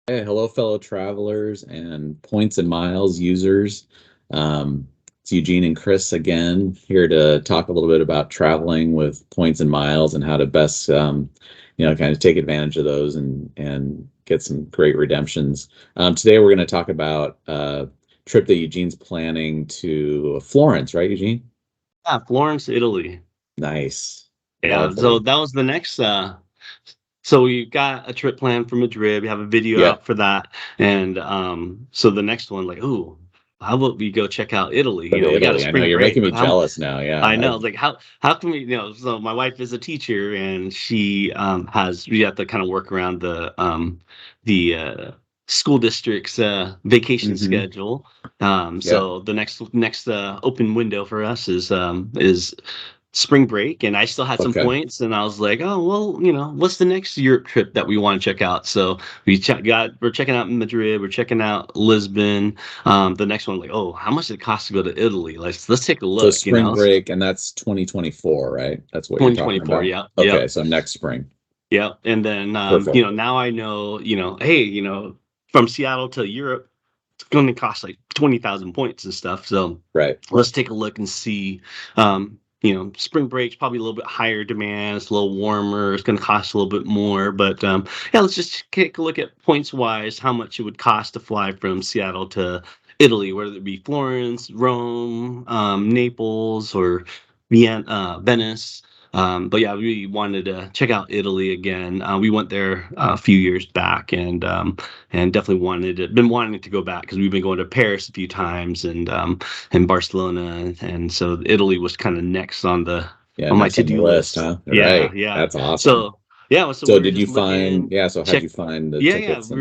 Hey, hello, fellow travelers and points and miles users. It's Eugene and Chris again, here to talk a little bit about traveling with points and miles and how to best, kind of take advantage of those and get some great redemptions. Today, we're going to talk about a trip that Eugene's planning to Florence, right, Eugene? Yeah, Florence, Italy. Nice, Yeah, so lovely. that was the next so we got a trip planned for Madrid. We have a video Yeah, out for that. And so the next one, like, ooh, how about we go check out Italy? go to We got a Italy. I know spring you're break, making me but how jealous now. Yeah, I know, like how can we, so my wife is a teacher and she we have to kind of work around the school district's vacation hmm schedule. yeah, So the next open window for us is spring break, and I still had some okay. points, and I was like, oh well, what's the next Europe trip that we want to check out? So we're checking out Madrid, we're checking out Lisbon. The next one, like, oh, how much did it cost to go to Italy? Let's take a So look. spring break, and that's 2024, right? That's what you're talking 2024. about? Yep, Okay, yep, so next spring. yep. And then Perfect. now I know, hey, from Seattle to Europe, it's going to cost like 20,000 points and stuff. So Right. let's take a look and see. Spring break's probably a little bit higher demand. It's a little warmer. It's going to cost a little bit more. But yeah, let's just take a look at points wise how much it would cost to fly from Seattle to Italy, whether it be Florence, Rome, Naples, or Venice. But yeah, we wanted to check out Italy again. We went there a few years back, and definitely been wanting to go back because we've been going to Paris a few times, and Barcelona, and so Italy was kind of next on the Yeah, on my next on the to-do list, list. huh? Yeah, Right. yeah. That's awesome. So yeah, so So we were did you just find, looking, yeah, so how'd check. you find the Yeah, tickets and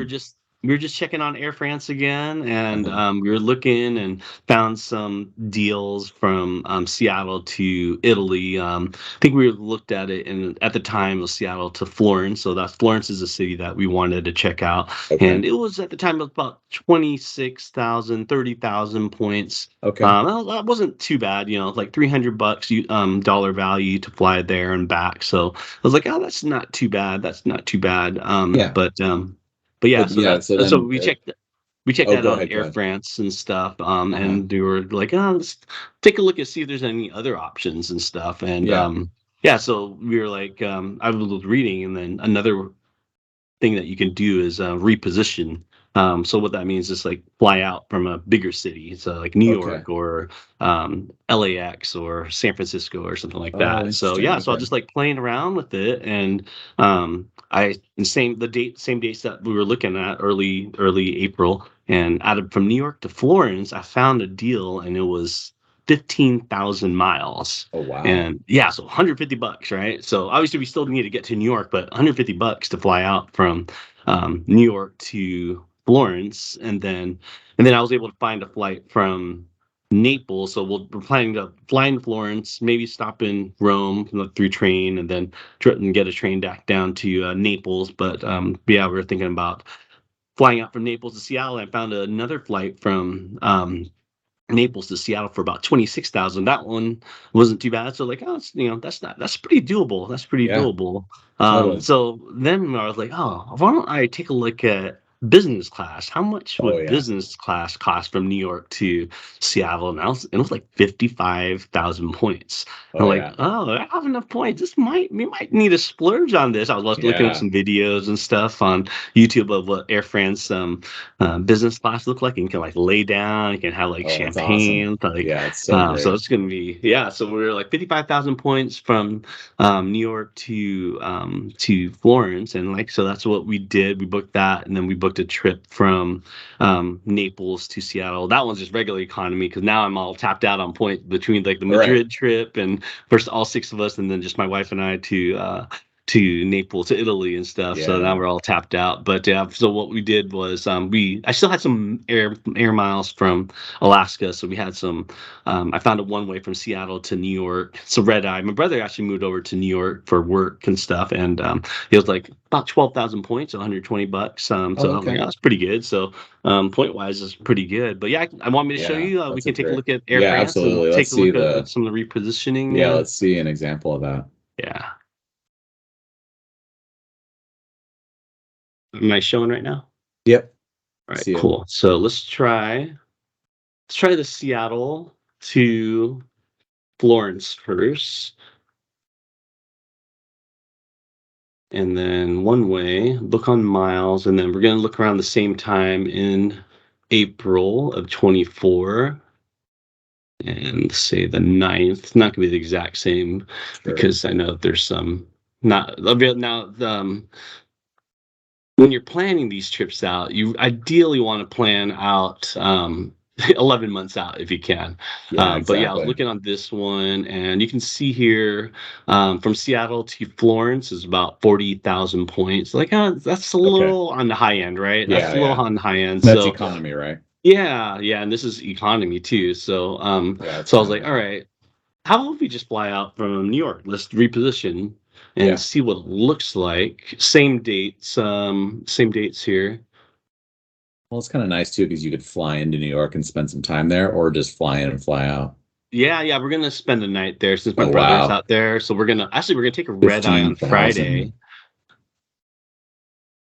we were just checking on Air France again, and uh-huh. we were looking and found some deals from Seattle to Italy. I think we looked at it, and at the time it was Seattle to Florence. So that's Florence is a city that we wanted to check out, Okay. and it was at the time about 26,000, 30,000 points. Okay. That wasn't too bad, like $300 dollar value to fly there and back. So I was like, oh, that's not too bad. That's not too bad. Yeah. But yeah, But so yeah, that's so so then we checked oh, that go on ahead, go Air ahead. France and stuff. Uh-huh. And we were like, oh, let's take a look and see if there's any other options and stuff. And Yeah. yeah, so we were like, I was reading, and then another thing that you can do is reposition. So what that means is like fly out from a bigger city, so like New Okay. York or LAX or San Francisco or something like Oh, that. So interesting. yeah, so I was Okay. just like playing around with it, and same dates that we were looking at early April, and from New York to Florence, I found a deal, and it was 15,000 miles. Oh, wow. And yeah, so $150, right? So obviously we still need to get to New York, but $150 to fly out from New York to Florence, and then I was able to find a flight from Naples. So we're planning to fly in Florence, maybe stop in Rome through train, and then and get a train back down to Naples. But yeah, we were thinking about flying out from Naples to Seattle. And I found another flight from Naples to Seattle for about 26,000. That one wasn't too bad. So like, oh, that's pretty doable. That's pretty Yeah, doable. totally. So then I was like, oh, why don't I take a look at business class? How much Oh, would yeah. business class cost from New York to Seattle? And it was like 55,000 points. I'm Oh, like, yeah. oh, I have enough points. We might need a splurge on this. I was looking up Yeah. some videos and stuff on YouTube of what Air France business class look like. And you can like lay down, you can have like Oh, it's awesome. champagne, like Yeah, it's so so great. it's gonna be, yeah. So we are like 55,000 points from New York to Florence, and like so that's what we did. We booked that, and then we booked a trip from Naples to Seattle. That one's just regular economy because now I'm all tapped out on points between like the All right. Madrid trip and first all six of us, and then just my wife and I to Naples, to Italy and stuff. So now Yeah. we're all tapped out. But so what we did was I still had some air miles from Alaska, so we had some. I found a one way from Seattle to New York. So red eye. My brother actually moved over to New York for work and stuff, and it was like about 12,000 points, $120. Oh, So I was like, okay. oh, that's pretty good. So point wise is pretty good. But yeah, I want me to show Yeah, you. We that's a can take a great. look at Air Yeah, France and absolutely. Let's take a see look at the some of the repositioning. yeah, let's see an example of that. Yeah. Am I showing right now? Yep. All right, See it. cool. So let's try the Seattle to Florence first. And then one way, look on miles, and then we're going to look around the same time in April of 24 and say the 9th. Not going to be the exact same because I know there's some not now. When you're planning these trips out, you ideally want to plan out 11 months out if you can. Yeah, But yeah, I was exactly. looking on this one, and you can see here from Seattle to Florence is about 40,000 points. Like, that's a Okay. little on the high end, right? That's Yeah, a little yeah. on the high end. That's So economy, right? yeah, yeah, and this is economy too. So Yeah, that's so I was kind of like, all nice. right, how about we just fly out from New York? Let's reposition and Yeah. see what it looks like. Same dates here. Well, it's kind of nice too because you could fly into New York and spend some time there, or just fly in and fly out. Yeah, yeah, we're gonna spend the night there since my Oh brother's wow, out there. So we're gonna take a red eye on 15,000. Friday.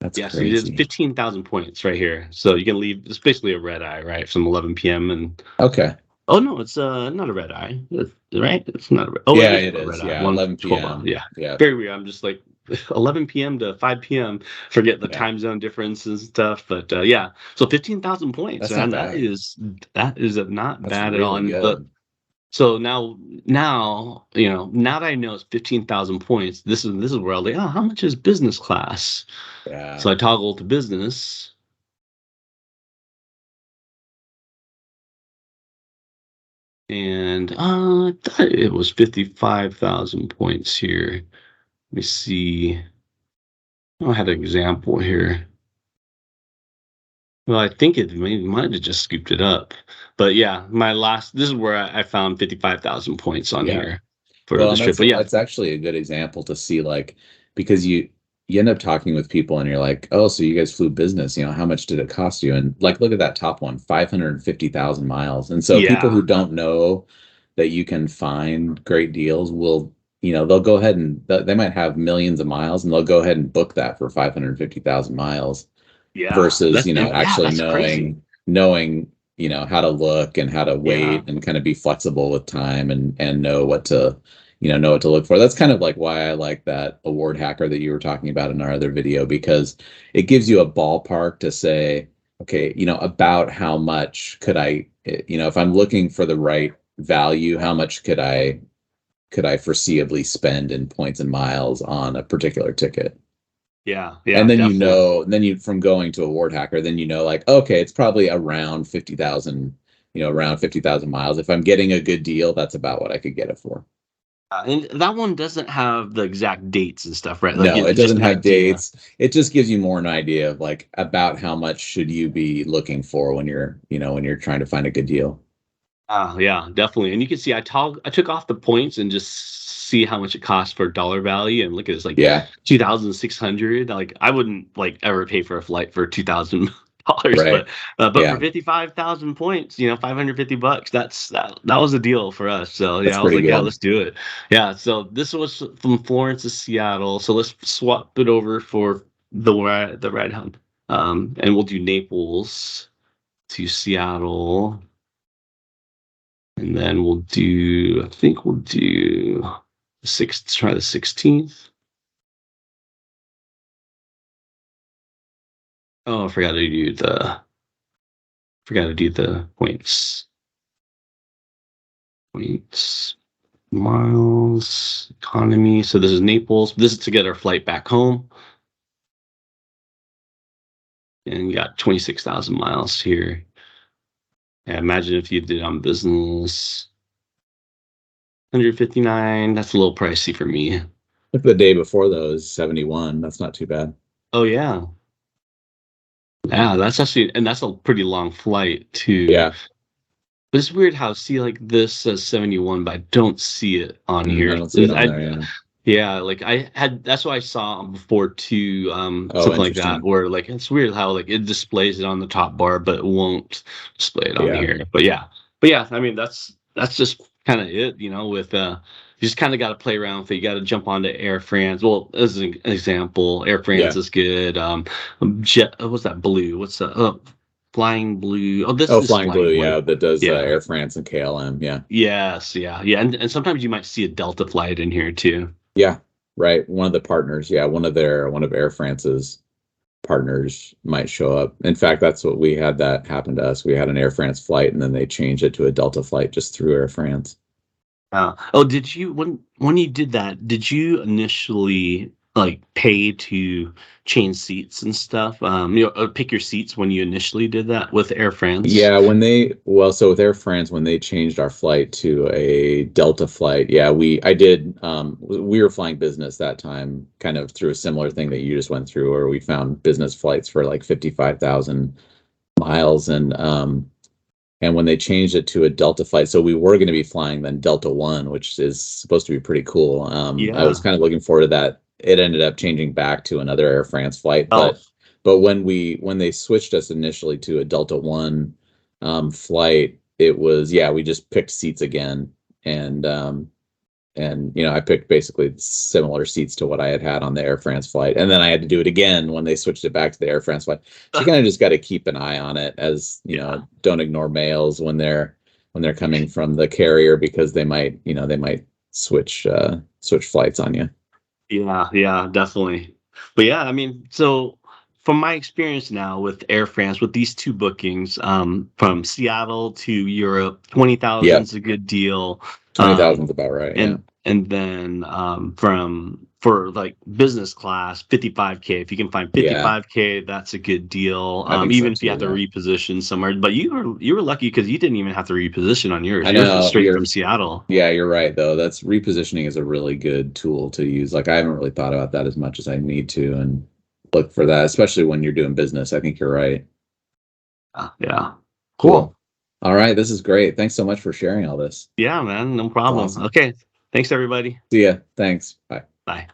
That's Yeah, so you did crazy. 15,000 points right here. So you can leave. It's basically a red eye, right, from 11 p.m. and Okay. oh no, it's not a red eye, right? It's not a red. Oh, it Yeah, is it a red is. eye. Yeah, 1:12 hours. 11 p.m. Yeah, Yeah, very weird. I'm just like 11 p.m. to 5 p.m. Forget the yeah. time zone difference and stuff, but yeah. So 15,000 points, That's not man. bad. That is not That's bad at all. really And good. so now now that I know it's 15,000 points, this is where I'll like, oh, how much is business class? Yeah. So I toggle to business, and I thought it was 55,000 points here. Let me see. Oh, I had an example here. Well, I think it might have just scooped it up, but yeah, this is where I found 55,000 points on Yeah. here for Well, this and trip. that's But yeah, that's actually a good example to see, like, because you end up talking with people and you're like, oh, so you guys flew business, how much did it cost you? And like, look at that top one, 550,000 miles. And so people yeah, who don't know that you can find great deals will, they'll go ahead and they might have millions of miles and they'll go ahead and book that for 550,000 miles yeah. versus, Yeah, actually that's crazy. knowing, how to look and how to Yeah, wait and kind of be flexible with time and know what to look for. That's kind of like why I like that award hacker that you were talking about in our other video, because it gives you a ballpark to say, okay, about how much could if I'm looking for the right value, how much could I foreseeably spend in points and miles on a particular ticket? yeah, And yeah, then definitely. from going to Award Hacker, then like, okay, it's probably around 50,000, around 50,000 miles. If I'm getting a good deal, that's about what I could get it for. And that one doesn't have the exact dates and stuff, right? Like No, it it's just doesn't an have idea. dates. It just gives you more an idea of like about how much should you be looking for when you're trying to find a good deal. Yeah, definitely. And you can see I took off the points and just see how much it costs for dollar value. And look at this, like Yeah, 2,600. Like I wouldn't like ever pay for a flight for $2,000, right. but for Yeah, 55,000 points, $550. That was a deal for us. So that's yeah, I was pretty like, yeah, good. let's do it. Yeah. So this was from Florence to Seattle. So let's swap it over for the ride home. And we'll do Naples to Seattle. And then I think we'll do try the 16th. Oh, I forgot to do the points. Points, miles, economy. So this is Naples. This is to get our flight back home. And you got 26,000 miles here. Yeah, imagine if you did on business. 159. That's a little pricey for me. Look, the day before those 71. That's not too bad. Oh yeah. Yeah, that's a pretty long flight too. Yeah. But it's weird how see like this says 71, but I don't see it on I here. don't see it on I there. Yeah. Yeah, like that's what I saw before too, Oh, something like that, interesting. where like it's weird how like it displays it on the top bar, but it won't display it on Yeah. here. But yeah, I mean that's just kind of it, with you just kind of got to play around with it. You got to jump onto Air France. Well, as an example, Air France Yeah. is good. Jet, what's that blue? What's that? Flying Blue. Oh, Oh, this is Flying Blue, Flying yeah, Blue. that does Yeah. Air France and KLM. Yeah. Yes. Yeah. Yeah. And sometimes you might see a Delta flight in here too. Yeah. Right. One of the partners, yeah, one of Air France's partners might show up. In fact, that's what we had that happen to us. We had an Air France flight and then they changed it to a Delta flight just through Air France. Oh, did you when you did that? Did you initially like pay to change seats and stuff? Pick your seats when you initially did that with Air France. Yeah, so with Air France, when they changed our flight to a Delta flight, yeah, I did, we were flying business that time, kind of through a similar thing that you just went through, where we found business flights for like 55,000 miles. And when they changed it to a Delta flight, so we were going to be flying then Delta One, which is supposed to be pretty cool. I was Yeah. kind of looking forward to that. It ended up changing back to another Air France flight, Oh, but when they switched us initially to a Delta One flight, it was, yeah, we just picked seats again, and I picked basically similar seats to what I had had on the Air France flight, and then I had to do it again when they switched it back to the Air France flight. So you kind of just got to keep an eye on it, as yeah. don't ignore mails when they're coming from the carrier, because they might switch flights on you. Yeah, yeah, definitely. But yeah, I mean, so from my experience now with Air France, with these two bookings, from Seattle to Europe, 20,000 Yeah, is a good deal. 20,000 Um, is about right. Yeah, and then from for like business class, 55K. If you can find yeah, 55K, that's a good deal. I think so Even if you too. have to Yeah, reposition somewhere. But you were lucky because you didn't even have to reposition on yours. I Yours was know straight from Seattle. yeah, you're right though. That's repositioning is a really good tool to use. Like, I haven't really thought about that as much as I need to, and look for that, especially when you're doing business. I think you're right. Yeah. Cool. Cool. All right, this is great. Thanks so much for sharing all this. Yeah, man, no It's problem. awesome. Okay. Thanks, everybody. See ya. Thanks. Bye. Bye.